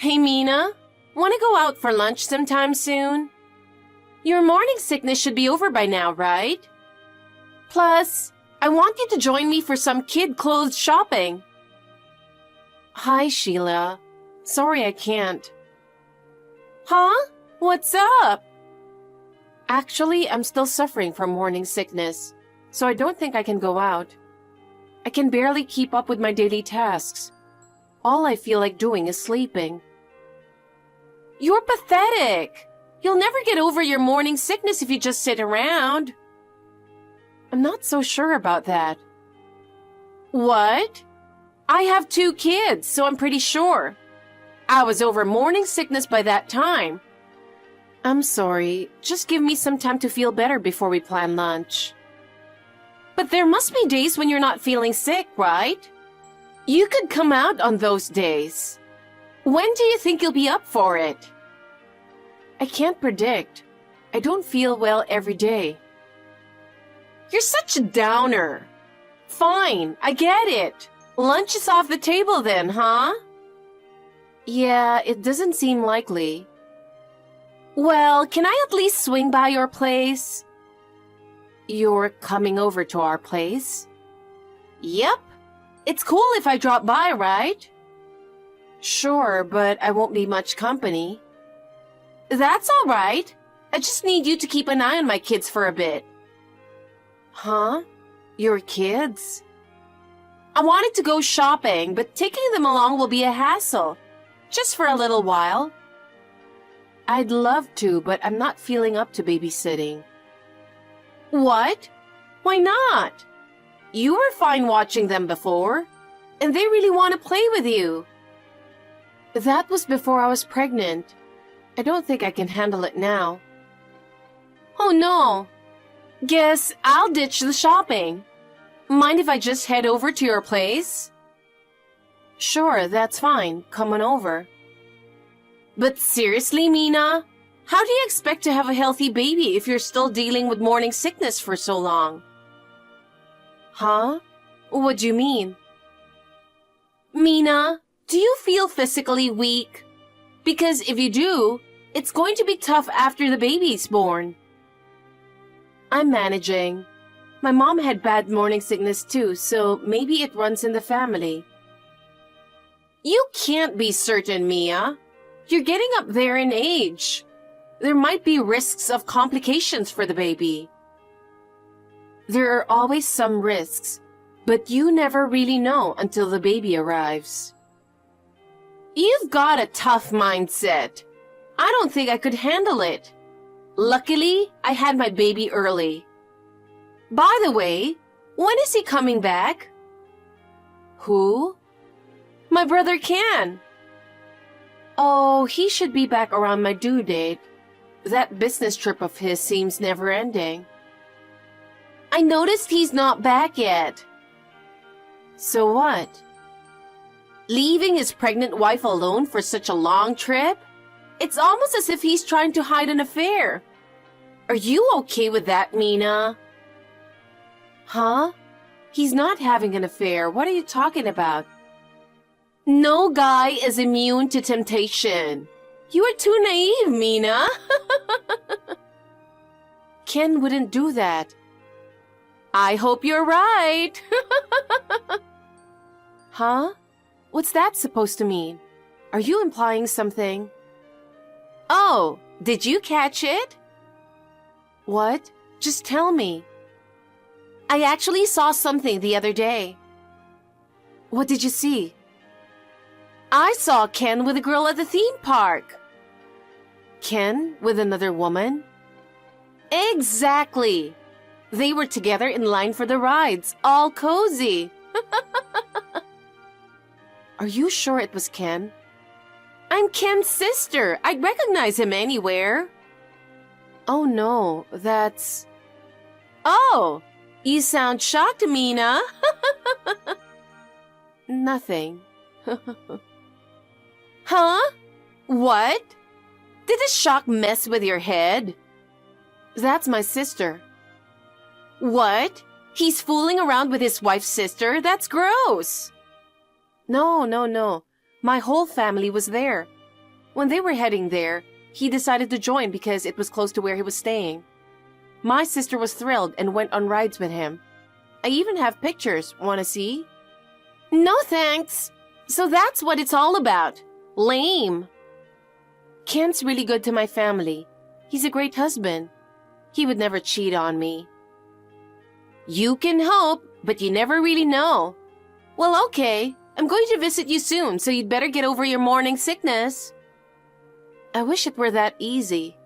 Hey, Mina, want to go out for lunch sometime soon? Your morning sickness should be over by now, right? Plus, I want you to join me for some kid clothes shopping. Hi, Sheila. Sorry I can't. Huh? What's up? Actually, I'm still suffering from morning sickness, so I don't think I can go out. I can barely keep up with my daily tasks. All I feel like doing is sleeping. You're pathetic. You'll never get over your morning sickness if you just sit around. I'm not so sure about that. What? I have 2 kids, so I'm pretty sure. I was over morning sickness by that time. I'm sorry. Just give me some time to feel better before we plan lunch. But there must be days when you're not feeling sick, right? You could come out on those days. When do you think you'll be up for it? I can't predict. I don't feel well every day. You're such a downer. Fine, I get it. Lunch is off the table then, huh? Yeah, it doesn't seem likely. Well, can I at least swing by your place? You're coming over to our place? Yep. It's cool if I drop by, right? Sure, but I won't be much company. That's all right. I just need you to keep an eye on my kids for a bit. Huh? Your kids? I wanted to go shopping, but taking them along will be a hassle. Just for a little while. I'd love to, but I'm not feeling up to babysitting. What? Why not? You were fine watching them before, and they really want to play with you. That was before I was pregnant. I don't think I can handle it now. Oh no. Guess I'll ditch the shopping. Mind if I just head over to your place? Sure, that's fine. Come on over. But seriously, Mina? How do you expect to have a healthy baby if you're still dealing with morning sickness for so long? Huh? What do you mean? Mina, do you feel physically weak? Because if you do, it's going to be tough after the baby's born. I'm managing. My mom had bad morning sickness too, so maybe it runs in the family. You can't be certain, Mia. You're getting up there in age. There might be risks of complications for the baby. There are always some risks, but you never really know until the baby arrives. You've got a tough mindset. I don't think I could handle it. Luckily, I had my baby early. By the way, when is he coming back? Who? My brother Ken. Oh, he should be back around my due date. That business trip of his seems never-ending. I noticed he's not back yet. So what? Leaving his pregnant wife alone for such a long trip? It's almost as if he's trying to hide an affair. Are you okay with that, Mina? Huh? He's not having an affair. What are you talking about? No guy is immune to temptation. You are too naive, Mina. Ken wouldn't do that. I hope you're right. Huh? What's that supposed to mean? Are you implying something? Oh, did you catch it? What? Just tell me. I actually saw something the other day. What did you see? I saw Ken with a girl at the theme park. Ken with another woman? Exactly. They were together in line for the rides, all cozy. Are you sure it was Ken? I'm Ken's sister. I'd recognize him anywhere. Oh no, that's... Oh, you sound shocked, Mina. Nothing. Huh? What? Did the shock mess with your head? That's my sister. What? He's fooling around with his wife's sister? That's gross. No. My whole family was there. When they were heading there, he decided to join because it was close to where he was staying. My sister was thrilled and went on rides with him. I even have pictures. Want to see? No thanks. So that's what it's all about. Lame. Ken's really good to my family. He's a great husband. He would never cheat on me. You can hope, but you never really know. Well, okay. I'm going to visit you soon, so you'd better get over your morning sickness. I wish it were that easy.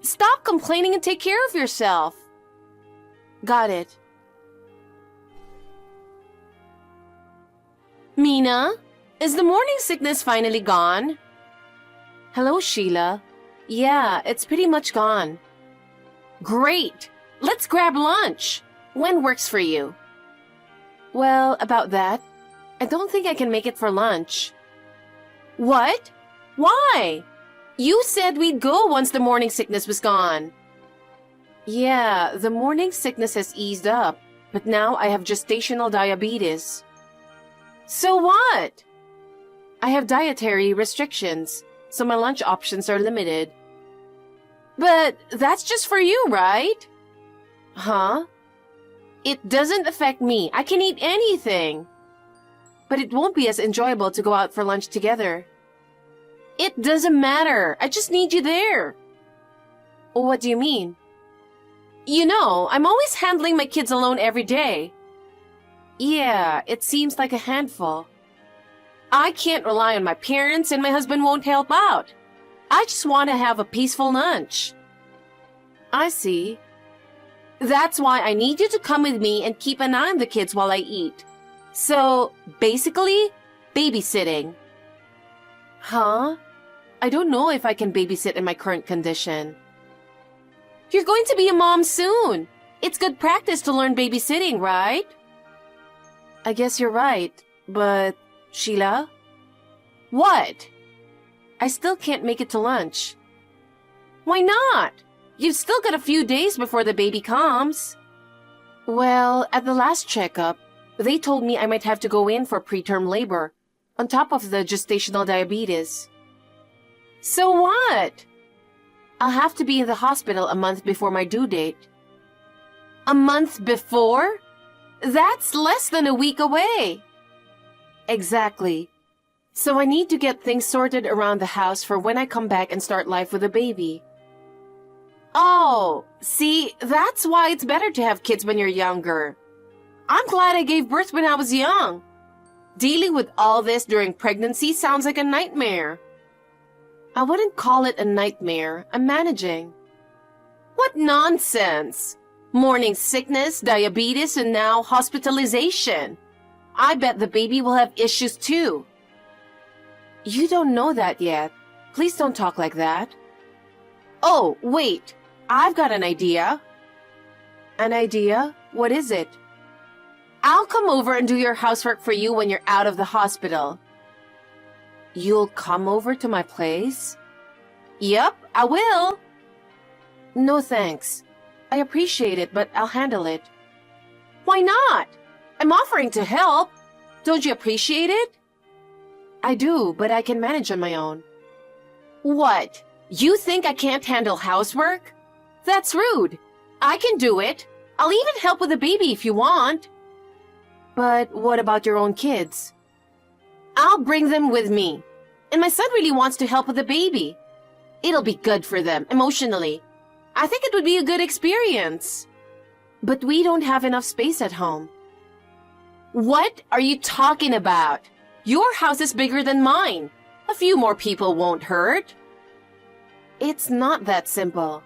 Stop complaining and take care of yourself. Got it. Mina, is the morning sickness finally gone? Hello, Sheila. Yeah, it's pretty much gone. Great. Let's grab lunch. When works for you? Well, about that. I don't think I can make it for lunch. What? Why? You said we'd go once the morning sickness was gone. Yeah, the morning sickness has eased up, but now I have gestational diabetes. So what? I have dietary restrictions, so my lunch options are limited. But that's just for you, right? Huh? It doesn't affect me. I can eat anything. But it won't be as enjoyable to go out for lunch together. It doesn't matter. I just need you there. What do you mean? You know, I'm always handling my kids alone every day. Yeah, it seems like a handful. I can't rely on my parents and my husband won't help out. I just want to have a peaceful lunch. I see. That's why I need you to come with me and keep an eye on the kids while I eat. So, basically, babysitting. Huh? I don't know if I can babysit in my current condition. You're going to be a mom soon. It's good practice to learn babysitting, right? I guess you're right, but... Sheila? What? I still can't make it to lunch. Why not? You've still got a few days before the baby comes. Well, at the last checkup, they told me I might have to go in for preterm labor, on top of the gestational diabetes. So what? I'll have to be in the hospital a month before my due date. A month before? That's less than a week away. Exactly. So I need to get things sorted around the house for when I come back and start life with a baby. Oh, see, that's why it's better to have kids when you're younger. I'm glad I gave birth when I was young. Dealing with all this during pregnancy sounds like a nightmare. I wouldn't call it a nightmare. I'm managing. What nonsense! Morning sickness, diabetes, and now hospitalization. I bet the baby will have issues too. You don't know that yet. Please don't talk like that. Oh, wait. I've got an idea. An idea? What is it? I'll come over and do your housework for you when you're out of the hospital. You'll come over to my place? Yep, I will. No thanks. I appreciate it, but I'll handle it. Why not? I'm offering to help. Don't you appreciate it? I do, but I can manage on my own. What? You think I can't handle housework? That's rude. I can do it. I'll even help with the baby if you want. But what about your own kids? I'll bring them with me. And my son really wants to help with the baby. It'll be good for them, emotionally. I think it would be a good experience. But we don't have enough space at home. What are you talking about? Your house is bigger than mine. A few more people won't hurt. It's not that simple.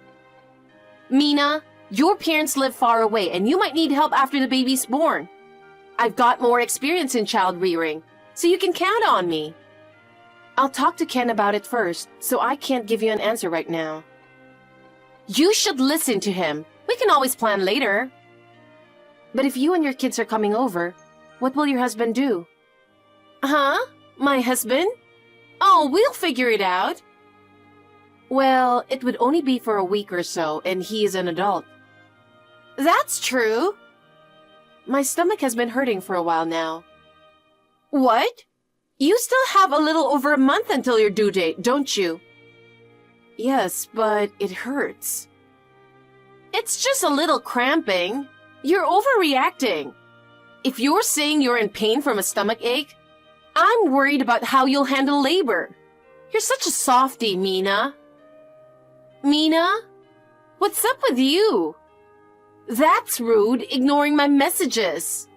Mina, your parents live far away and you might need help after the baby's born. I've got more experience in child rearing, so you can count on me. I'll talk to Ken about it first, so I can't give you an answer right now. You should listen to him. We can always plan later. But if you and your kids are coming over, what will your husband do? Huh? My husband? Oh, we'll figure it out. Well, it would only be for a week or so, and he is an adult. That's true. My stomach has been hurting for a while now. What? You still have a little over a month until your due date, don't you? Yes, but it hurts. It's just a little cramping. You're overreacting. If you're saying you're in pain from a stomach ache, I'm worried about how you'll handle labor. You're such a softie, Mina. Mina? What's up with you? That's rude, ignoring my messages.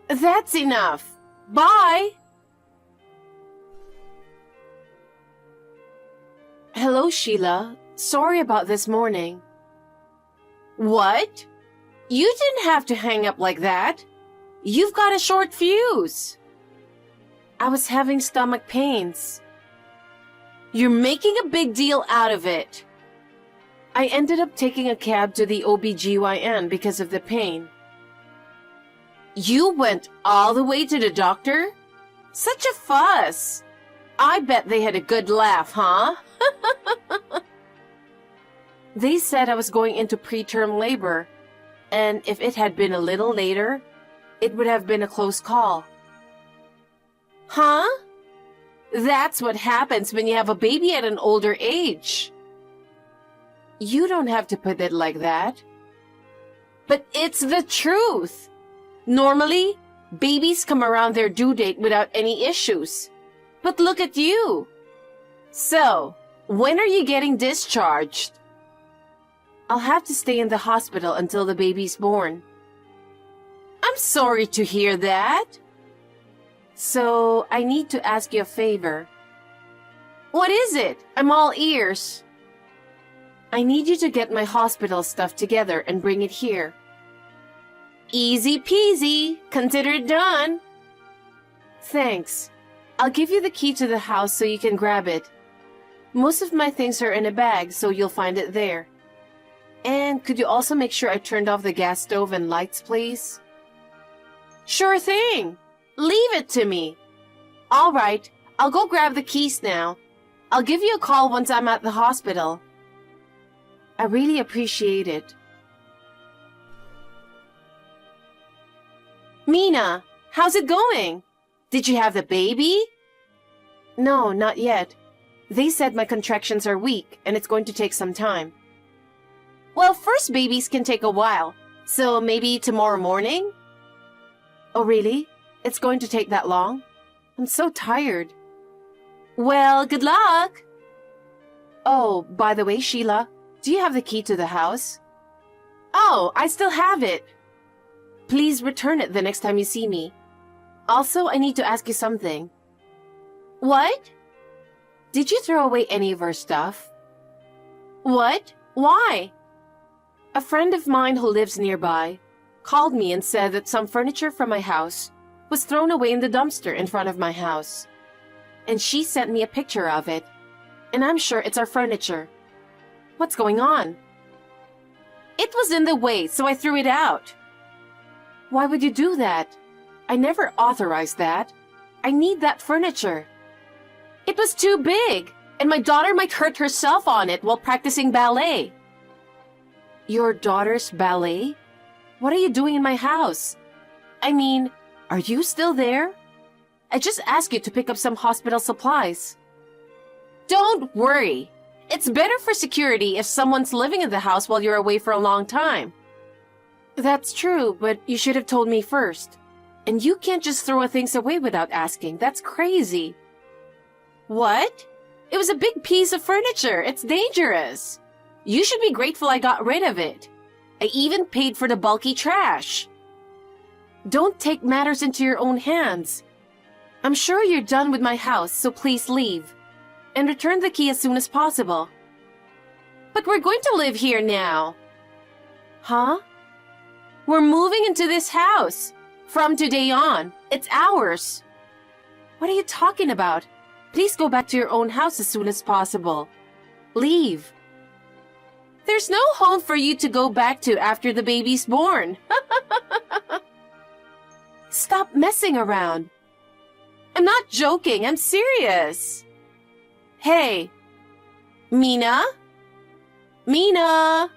That's enough. Bye. Hello, Sheila. Sorry about this morning. What? You didn't have to hang up like that. You've got a short fuse. I was having stomach pains. You're making a big deal out of it. I ended up taking a cab to the OBGYN because of the pain. You went all the way to the doctor? Such a fuss. I bet they had a good laugh, huh? They said I was going into preterm labor, and if it had been a little later, it would have been a close call. Huh? That's what happens when you have a baby at an older age. You don't have to put it like that. But it's the truth. Normally, babies come around their due date without any issues. But look at you. So, when are you getting discharged? I'll have to stay in the hospital until the baby's born. I'm sorry to hear that. So, I need to ask you a favor. What is it? I'm all ears. I need you to get my hospital stuff together and bring it here. Easy peasy. Consider it done. Thanks. I'll give you the key to the house so you can grab it. Most of my things are in a bag, so you'll find it there. And could you also make sure I turned off the gas stove and lights, please? Sure thing. Leave it to me. All right, I'll go grab the keys now. I'll give you a call once I'm at the hospital. I really appreciate it. Mina, how's it going? Did you have the baby? No, not yet. They said my contractions are weak and it's going to take some time. Well, first babies can take a while, so maybe tomorrow morning? Oh, really? It's going to take that long? I'm so tired. Well, good luck. Oh, by the way, Sheila, do you have the key to the house? Oh, I still have it. Please return it the next time you see me. Also, I need to ask you something. What? Did you throw away any of our stuff? What? Why? A friend of mine who lives nearby called me and said that some furniture from my house was thrown away in the dumpster in front of my house. And she sent me a picture of it, and I'm sure it's our furniture. What's going on? It was in the way, so I threw it out. Why would you do that? I never authorized that. I need that furniture. It was too big, and my daughter might hurt herself on it while practicing ballet. Your daughter's ballet? What are you doing in my house? I mean, are you still there? I just asked you to pick up some hospital supplies. Don't worry. It's better for security if someone's living in the house while you're away for a long time. That's true, but you should have told me first. And you can't just throw things away without asking. That's crazy. What? It was a big piece of furniture. It's dangerous. You should be grateful I got rid of it. I even paid for the bulky trash. Don't take matters into your own hands. I'm sure you're done with my house, so please leave. And return the key as soon as possible. But we're going to live here now. Huh? We're moving into this house. From today on, it's ours. What are you talking about? Please go back to your own house as soon as possible. Leave. There's no home for you to go back to after the baby's born. Stop messing around. I'm not joking. I'm serious. Hey, Mina? Mina?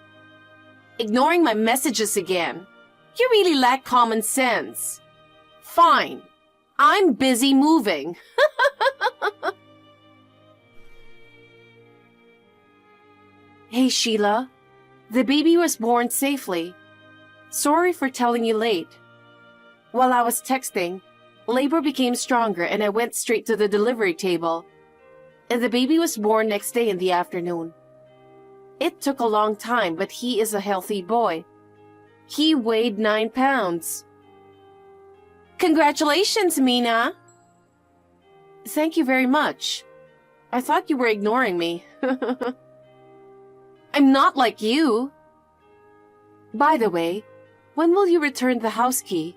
Ignoring my messages again. You really lack common sense. Fine. I'm busy moving. Hey, Sheila. The baby was born safely. Sorry for telling you late. While I was texting, labor became stronger and I went straight to the delivery table. And the baby was born next day in the afternoon. It took a long time, but he is a healthy boy. He weighed 9 pounds. Congratulations, Mina. Thank you very much. I thought you were ignoring me. I'm not like you. By the way, when will you return the house key?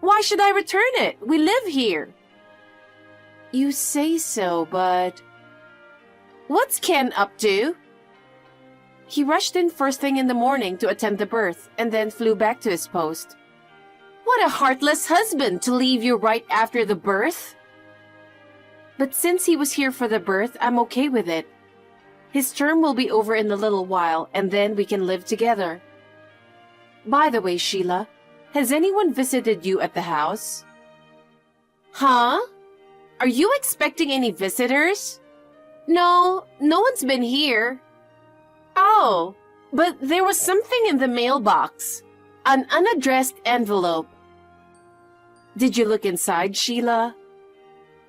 Why should I return it? We live here. You say so, but... What's Ken up to? He rushed in first thing in the morning to attend the birth and then flew back to his post. What a heartless husband to leave you right after the birth. But since he was here for the birth, I'm okay with it. His term will be over in a little while and then we can live together. By the way, Sheila, has anyone visited you at the house? Huh? Are you expecting any visitors? No, no one's been here. Oh, but there was something in the mailbox. An unaddressed envelope. Did you look inside, Sheila?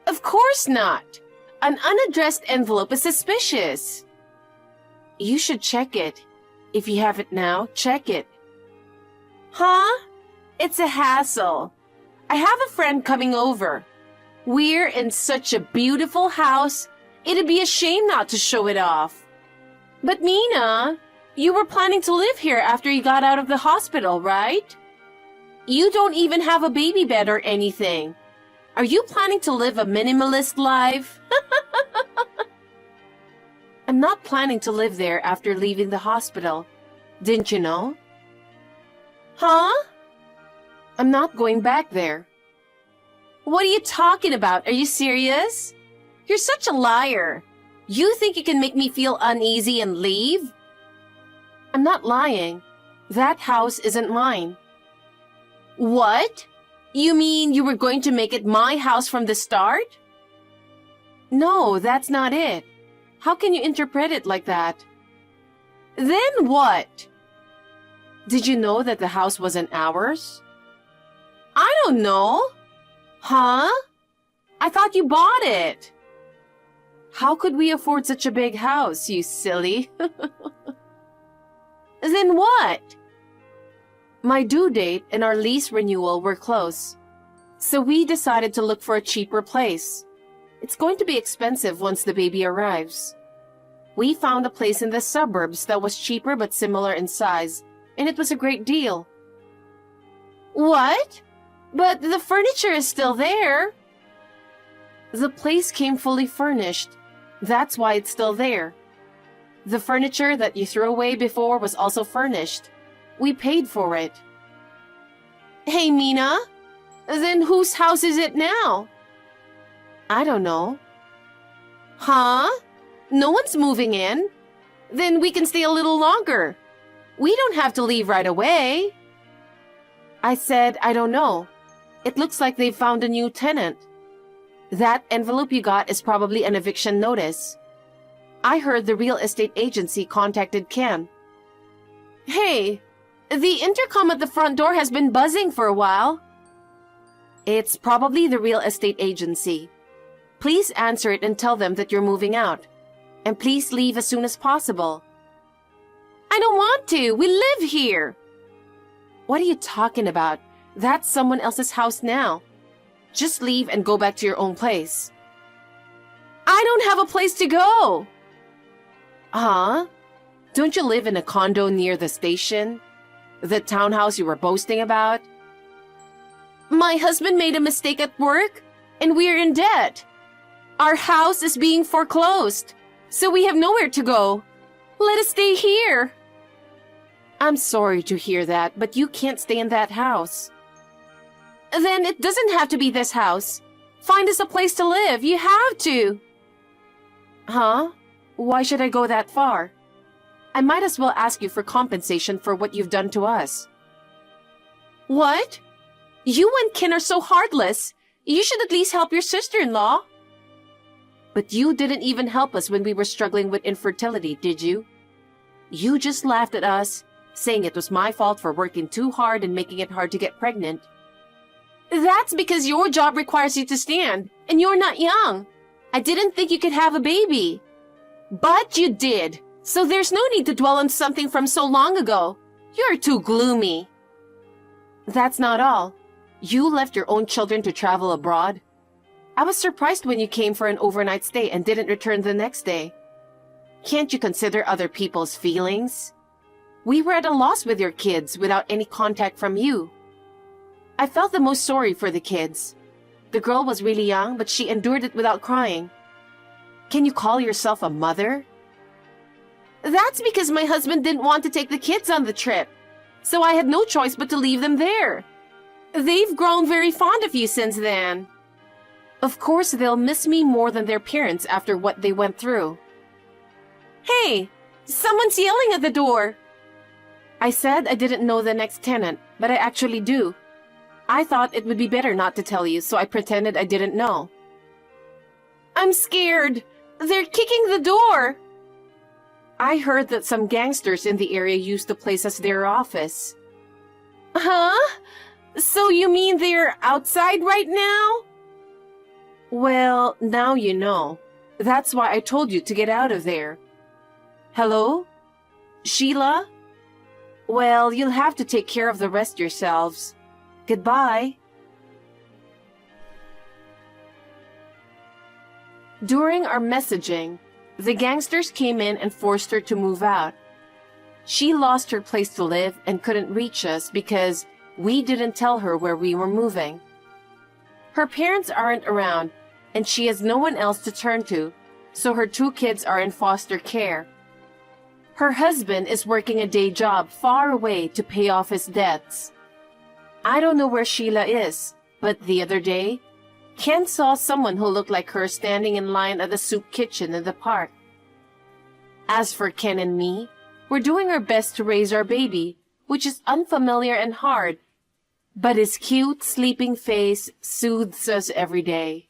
Of course not. An unaddressed envelope is suspicious. You should check it. If you have it now, check it. Huh? It's a hassle. I have a friend coming over. We're in such a beautiful house, it'd be a shame not to show it off. But Mina, you were planning to live here after you got out of the hospital, right? You don't even have a baby bed or anything. Are you planning to live a minimalist life? I'm not planning to live there after leaving the hospital. Didn't you know? Huh? I'm not going back there. What are you talking about? Are you serious? You're such a liar. You think you can make me feel uneasy and leave? I'm not lying. That house isn't mine. What? You mean you were going to make it my house from the start? No, that's not it. How can you interpret it like that? Then what? Did you know that the house wasn't ours? I don't know. Huh? I thought you bought it. How could we afford such a big house, you silly? Then what? My due date and our lease renewal were close, so we decided to look for a cheaper place. It's going to be expensive once the baby arrives. We found a place in the suburbs that was cheaper but similar in size, and it was a great deal. What? But the furniture is still there. The place came fully furnished. That's why it's still there. The furniture that you threw away before was also furnished. We paid for it. Hey, Mina, then whose house is it now? I don't know. Huh? No one's moving in? Then we can stay a little longer. We don't have to leave right away. I said, I don't know. It looks like they've found a new tenant. That envelope you got is probably an eviction notice. I heard the real estate agency contacted Ken. Hey, the intercom at the front door has been buzzing for a while. It's probably the real estate agency. Please answer it and tell them that you're moving out. And please leave as soon as possible. I don't want to. We live here. What are you talking about? That's someone else's house now. Just leave and go back to your own place. I don't have a place to go. Huh? Don't you live in a condo near the station? The townhouse you were boasting about? My husband made a mistake at work, and we're in debt. Our house is being foreclosed, so we have nowhere to go. Let us stay here. I'm sorry to hear that, but you can't stay in that house. Then it doesn't have to be this house. Find us a place to live. You have to. Huh? Why should I go that far? I might as well ask you for compensation for what you've done to us. What? You and Ken are so heartless. You should at least help your sister-in-law. But you didn't even help us when we were struggling with infertility, did you? You just laughed at us, saying it was my fault for working too hard and making it hard to get pregnant. That's because your job requires you to stand, and you're not young. I didn't think you could have a baby. But you did, so there's no need to dwell on something from so long ago. You're too gloomy. That's not all. You left your own children to travel abroad. I was surprised when you came for an overnight stay and didn't return the next day. Can't you consider other people's feelings? We were at a loss with your kids without any contact from you. I felt the most sorry for the kids. The girl was really young, but she endured it without crying. Can you call yourself a mother? That's because my husband didn't want to take the kids on the trip, so I had no choice but to leave them there. They've grown very fond of you since then. Of course, they'll miss me more than their parents after what they went through. Hey, someone's yelling at the door. I said I didn't know the next tenant, but I actually do. I thought it would be better not to tell you, so I pretended I didn't know. I'm scared. They're kicking the door. I heard that some gangsters in the area used the place as their office. Huh? So you mean they're outside right now? Well, now you know. That's why I told you to get out of there. Hello? Sheila? Well, you'll have to take care of the rest yourselves. Goodbye. During our messaging, the gangsters came in and forced her to move out. She lost her place to live and couldn't reach us because we didn't tell her where we were moving. Her parents aren't around, and she has no one else to turn to, so her 2 kids are in foster care. Her husband is working a day job far away to pay off his debts. I don't know where Sheila is, but the other day, Ken saw someone who looked like her standing in line at the soup kitchen in the park. As for Ken and me, we're doing our best to raise our baby, which is unfamiliar and hard, but his cute, sleeping face soothes us every day.